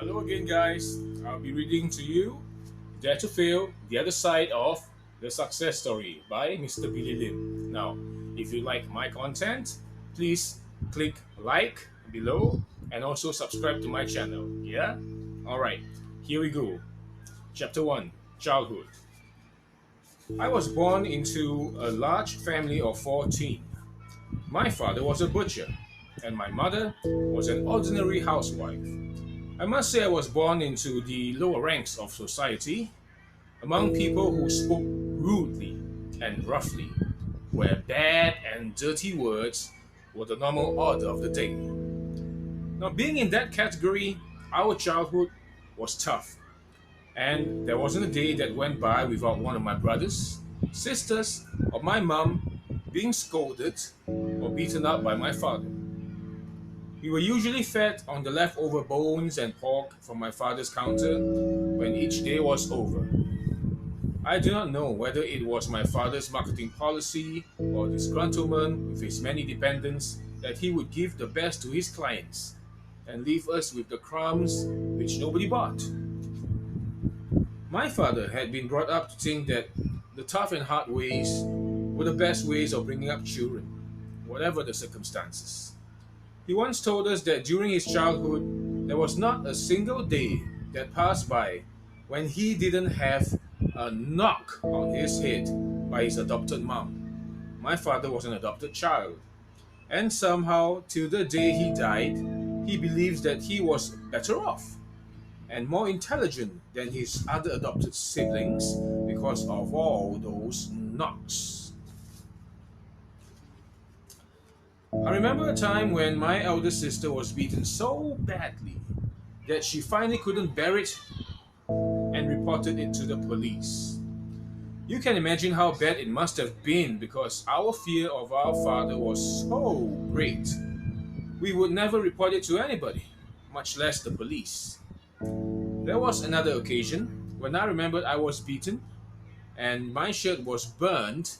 Hello again, guys. I'll be reading to you Dare to Fail, The Other Side of the Success Story by Mr. Billy Lim. Now, if you like my content, please click like below and also subscribe to my channel. Yeah? Alright, here we go. Chapter 1 Childhood. I was born into a large family of 14. My father was a butcher, and my mother was an ordinary housewife. I must say I was born into the lower ranks of society, among people who spoke rudely and roughly, where bad and dirty words were the normal order of the day. Now, being in that category, our childhood was tough, and there wasn't a day that went by without one of my brothers, sisters, or my mom being scolded or beaten up by my father. We were usually fed on the leftover bones and pork from my father's counter when each day was over. I do not know whether it was my father's marketing policy or disgruntlement with his many dependents that he would give the best to his clients and leave us with the crumbs which nobody bought. My father had been brought up to think that the tough and hard ways were the best ways of bringing up children, whatever the circumstances. He once told us that during his childhood, there was not a single day that passed by when he didn't have a knock on his head by his adopted mom. My father was an adopted child, and somehow, till the day he died, he believes that he was better off and more intelligent than his other adopted siblings because of all those knocks. I remember a time when my elder sister was beaten so badly that she finally couldn't bear it and reported it to the police. You can imagine how bad it must have been because our fear of our father was so great. We would never report it to anybody, much less the police. There was another occasion when I remembered I was beaten and my shirt was burned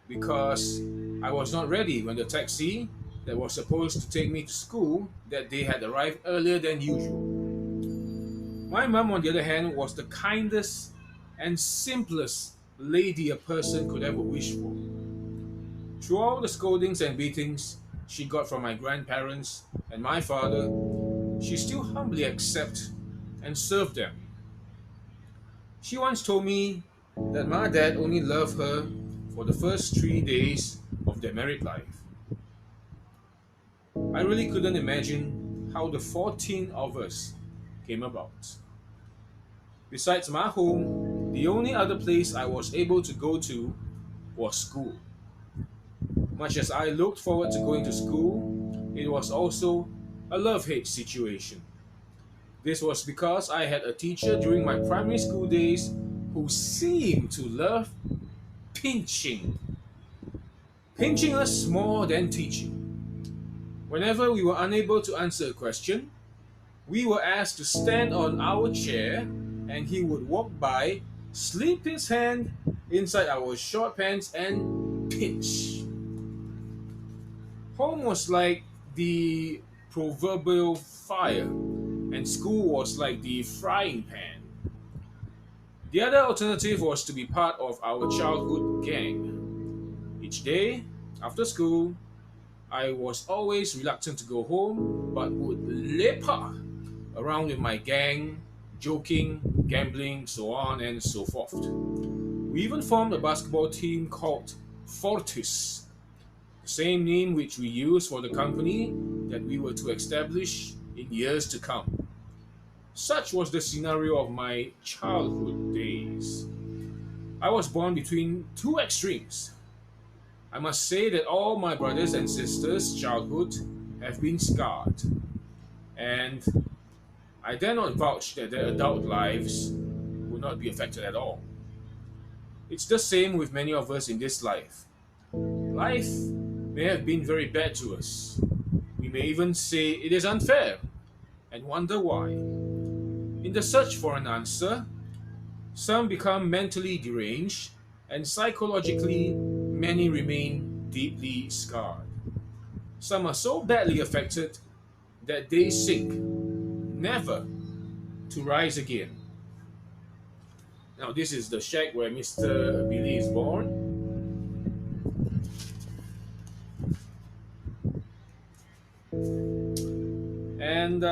because I was not ready when the taxi that was supposed to take me to school that day had arrived earlier than usual. My mom, on the other hand, was the kindest and simplest lady a person could ever wish for. Through all the scoldings and beatings she got from my grandparents and my father, she still humbly accepted and served them. She once told me that my dad only loved her for the first 3 days of their married life. I really couldn't imagine how the 14 of us came about. Besides my home, the only other place I was able to go to was school. Much as I looked forward to going to school, it was also a love hate situation. This was because I had a teacher during my primary school days who seemed to love pinching, pinching us more than teaching. Whenever we were unable to answer a question, we were asked to stand on our chair and he would walk by, slip his hand inside our short pants, and pinch. Home was like the proverbial fire, and school was like the frying pan. The other alternative was to be part of our childhood gang. Each day, after school, I was always reluctant to go home, but would leper around with my gang, joking, gambling, so on and so forth. We even formed a basketball team called Fortis, the same name which we used for the company that we were to establish in years to come. Such was the scenario of my childhood days. I was born between two extremes. I must say that all my brothers and sisters' childhood have been scarred, and I dare not vouch that their adult lives will not be affected at all. It's the same with many of us in this life. Life may have been very bad to us. We may even say it is unfair and wonder why. In the search for an answer, some become mentally deranged, and psychologically, many remain deeply scarred. Some are so badly affected that they sink, never, to rise again. Now, this is the shack where Mr. Billy is born. And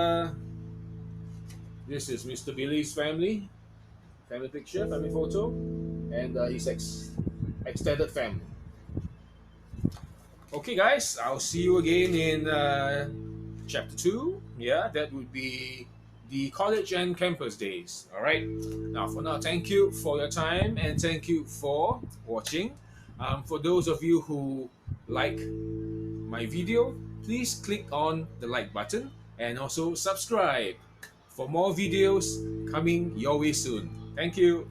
this is Mr. Billy's family picture, family photo, and his extended family. Okay, guys, I'll see you again in chapter 2. Yeah, that would be the college and campus days. All right. Now, for now, thank you for your time and thank you for watching. For those of you who like my video, please click on the like button and also subscribe for more videos coming your way soon. Thank you.